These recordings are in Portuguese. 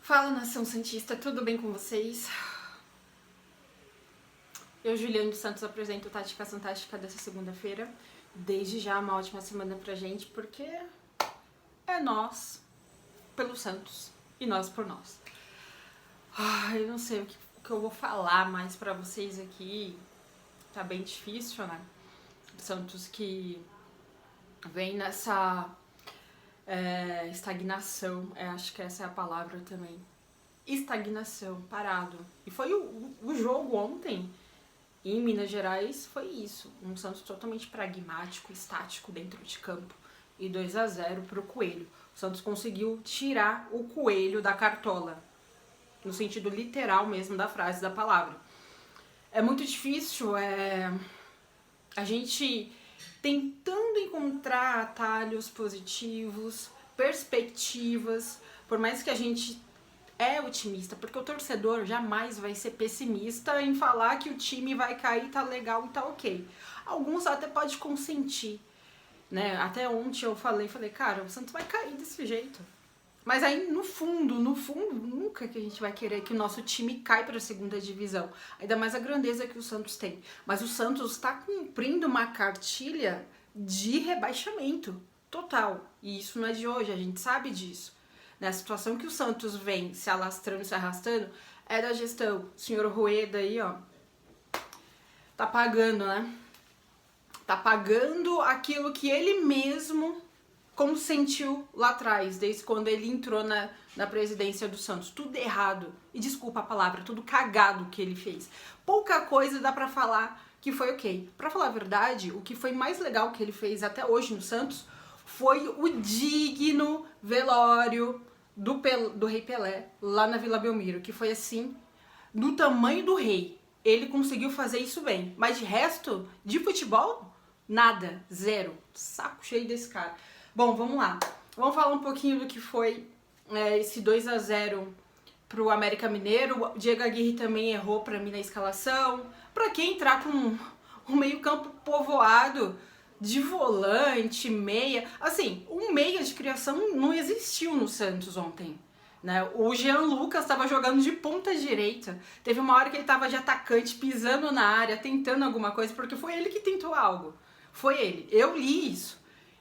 Fala, nação santista, tudo bem com vocês? Eu, Juliane dos Santos, apresento Tática Fantástica dessa segunda-feira. Desde já, uma ótima semana pra gente, porque é nós pelos Santos e nós por nós. Eu não sei o que eu vou falar mais pra vocês aqui. Tá bem difícil, né? Santos que vem nessa estagnação, acho que essa é a palavra também. Estagnação, parado. E foi o jogo ontem em Minas Gerais, foi isso. Um Santos totalmente pragmático, estático dentro de campo. E 2-0 pro Coelho. O Santos conseguiu tirar o Coelho da cartola. No sentido literal mesmo da frase, da palavra. É muito difícil, a gente tentando encontrar atalhos positivos, perspectivas, por mais que a gente é otimista, porque o torcedor jamais vai ser pessimista em falar que o time vai cair, tá legal e tá ok. Alguns até pode consentir, né? Até ontem eu falei, cara, o Santos vai cair desse jeito. Mas aí, no fundo, nunca que a gente vai querer que o nosso time caia para a segunda divisão. Ainda mais a grandeza que o Santos tem. Mas o Santos está cumprindo uma cartilha de rebaixamento total. E isso não é de hoje, a gente sabe disso. A situação que o Santos vem se alastrando, se arrastando, é da gestão. O senhor Rueda aí, ó, tá pagando, né? Tá pagando aquilo que ele mesmo consentiu lá atrás, desde quando ele entrou na presidência do Santos. Tudo errado. E desculpa a palavra, tudo cagado que ele fez. Pouca coisa dá pra falar que foi ok. Pra falar a verdade, o que foi mais legal que ele fez até hoje no Santos foi o digno velório do Rei Pelé, lá na Vila Belmiro, que foi assim, do tamanho do rei. Ele conseguiu fazer isso bem. Mas de resto, de futebol, nada, zero. Saco cheio desse cara. Bom, vamos lá. Vamos falar um pouquinho do que foi esse 2-0 pro América Mineiro. O Diego Aguirre também errou pra mim na escalação. Pra quem entrar com um meio-campo povoado de volante, meia. Assim, um meia de criação não existiu no Santos ontem. Né? O Jean Lucas estava jogando de ponta direita. Teve uma hora que ele estava de atacante, pisando na área, tentando alguma coisa, porque foi ele que tentou algo. Foi ele. Eu li isso.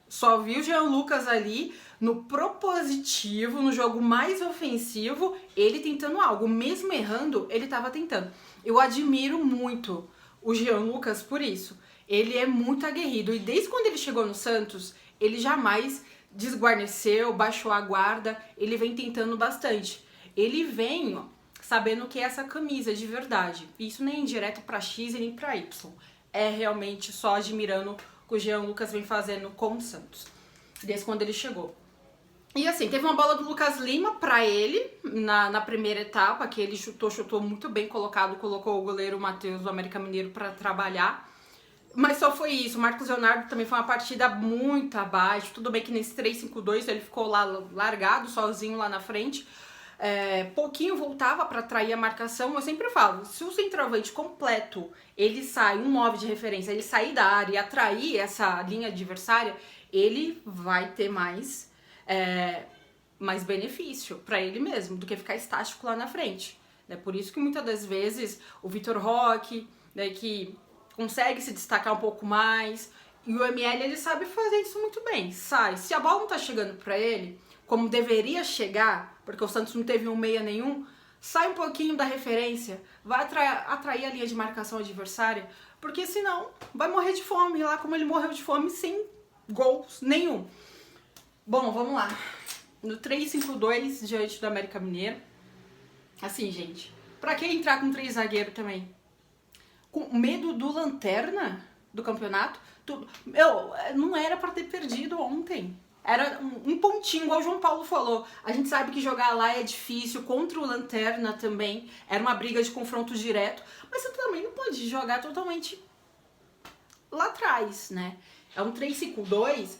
Só vi o Jean Lucas ali no propositivo, no jogo mais ofensivo, ele tentando algo. Mesmo errando, ele estava tentando. Eu admiro muito o Jean Lucas por isso. Ele é muito aguerrido. E desde quando ele chegou no Santos, ele jamais desguarneceu, baixou a guarda. Ele vem tentando bastante. Ele vem sabendo o que é essa camisa de verdade. Isso nem é direto para X e nem para Y. É realmente só admirando que o Jean Lucas vem fazendo com o Santos, desde quando ele chegou. E assim, teve uma bola do Lucas Lima pra ele, na primeira etapa, que ele chutou muito bem colocado, colocou o goleiro Matheus do América Mineiro pra trabalhar. Mas só foi isso, o Marcos Leonardo também foi uma partida muito abaixo, tudo bem que nesse 3-5-2 ele ficou lá largado, sozinho lá na frente, pouquinho voltava para atrair a marcação. Eu sempre falo, se o centroavante completo, ele sai, um 9 de referência, ele sair da área e atrair essa linha adversária, ele vai ter mais benefício para ele mesmo, do que ficar estático lá na frente. Por isso que muitas das vezes o Vitor Roque, que consegue se destacar um pouco mais, e o ML ele sabe fazer isso muito bem, sai. Se a bola não tá chegando para ele como deveria chegar, porque o Santos não teve um meia nenhum, sai um pouquinho da referência, vai atrair a linha de marcação adversária, porque senão vai morrer de fome, lá como ele morreu de fome sem gols nenhum. Bom, vamos lá. No 3-5-2, diante do América Mineiro, assim, gente, pra que entrar com 3 zagueiros também? Com medo do lanterna do campeonato? Não era pra ter perdido ontem. Era um pontinho, igual o João Paulo falou. A gente sabe que jogar lá é difícil, contra o Lanterna também. Era uma briga de confronto direto. Mas você também não pode jogar totalmente lá atrás, né? É um 3-5-2,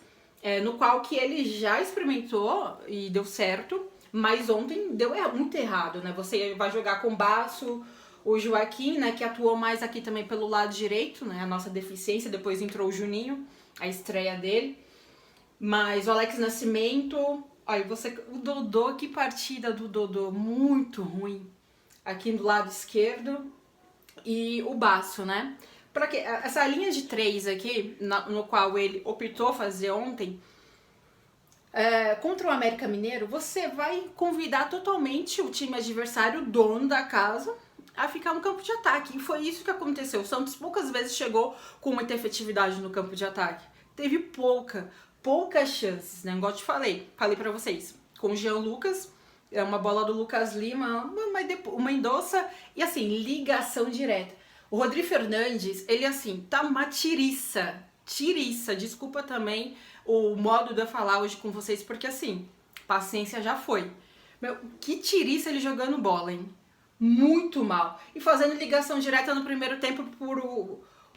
no qual que ele já experimentou e deu certo. Mas ontem deu muito errado, né? Você vai jogar com o Basso, o Joaquim, né? Que atuou mais aqui também pelo lado direito, né? A nossa deficiência. Depois entrou o Juninho, a estreia dele. Mas o Alex Nascimento, Aí o Dodô, que partida do Dodô, muito ruim. Aqui do lado esquerdo. E o Baço, né? Pra quê? Essa linha de 3 aqui, no qual ele optou fazer ontem, contra o América Mineiro, você vai convidar totalmente o time adversário, o dono da casa, a ficar no campo de ataque. E foi isso que aconteceu. O Santos poucas vezes chegou com muita efetividade no campo de ataque. Teve poucas chances, né? Igual eu te falei pra vocês. Com o Jean Lucas, uma bola do Lucas Lima, uma Mendonça e assim, ligação direta. O Rodrigo Fernandes, ele assim, tá uma tiriça. Desculpa também o modo de eu falar hoje com vocês, porque assim, paciência já foi. Meu, que tiriça ele jogando bola, hein? Muito mal. E fazendo ligação direta no primeiro tempo por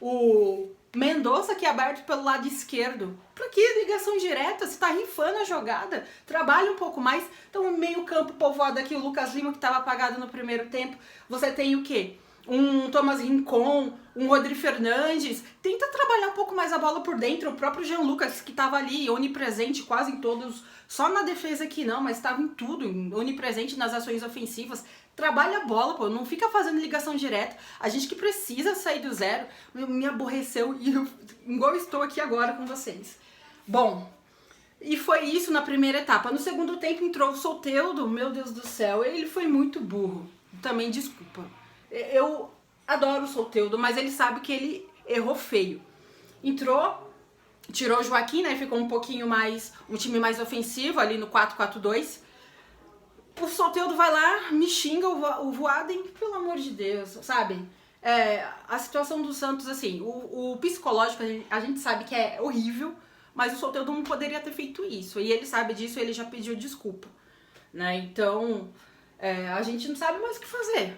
o Mendonça, que é aberto pelo lado esquerdo. Pra que ligação direta? Você tá rifando a jogada. Trabalha um pouco mais. Então, meio campo povoado aqui, o Lucas Lima, que tava apagado no primeiro tempo. Você tem o quê? Um Thomas Rincon, um Rodrigo Fernandes. Tenta trabalhar um pouco mais a bola por dentro. O próprio Jean Lucas, que tava ali onipresente quase em todos, só na defesa aqui não, mas estava em tudo, onipresente nas ações ofensivas. Trabalha a bola, pô, não fica fazendo ligação direta. A gente que precisa sair do zero me aborreceu e igual estou aqui agora com vocês. Bom, e foi isso na primeira etapa. No segundo tempo entrou o Soteldo, meu Deus do céu, ele foi muito burro. Também desculpa. Eu adoro o Soteldo, mas ele sabe que ele errou feio. Entrou, tirou o Joaquim, né? Ficou um pouquinho mais, um time mais ofensivo ali no 4-4-2. O Soteldo vai lá, me xinga o Voaden, pelo amor de Deus, sabe? A situação do Santos, assim, o psicológico a gente sabe que é horrível, mas o Soteldo não poderia ter feito isso. E ele sabe disso, ele já pediu desculpa, né? Então, a gente não sabe mais o que fazer.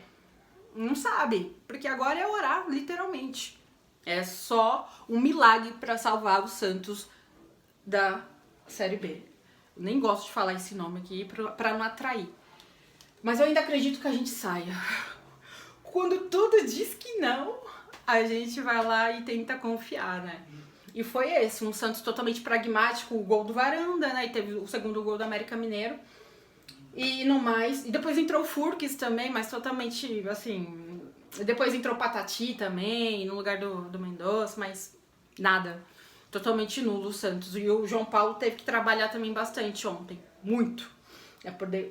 Não sabe, porque agora é orar, literalmente. É só um milagre para salvar o Santos da Série B. Eu nem gosto de falar esse nome aqui pra não atrair. Mas eu ainda acredito que a gente saia. Quando tudo diz que não, a gente vai lá e tenta confiar, né? E foi esse, um Santos totalmente pragmático, o gol do Varanda, né? E teve o segundo gol do América Mineiro. E no mais. E depois entrou o Furques também, mas totalmente, assim. Depois entrou o Patati também, no lugar do Mendonça, mas nada. Totalmente nulo o Santos. E o João Paulo teve que trabalhar também bastante ontem. Muito.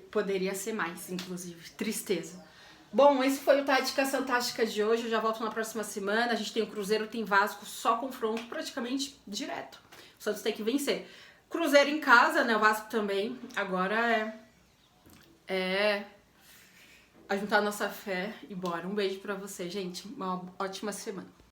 Poderia ser mais, inclusive. Tristeza. Bom, esse foi o Táticas Fantásticas de hoje. Eu já volto na próxima semana. A gente tem o Cruzeiro, tem Vasco, só confronto praticamente direto. O Santos tem que vencer. Cruzeiro em casa, né? O Vasco também. Agora a juntar a nossa fé e bora. Um beijo pra você, gente. Uma ótima semana.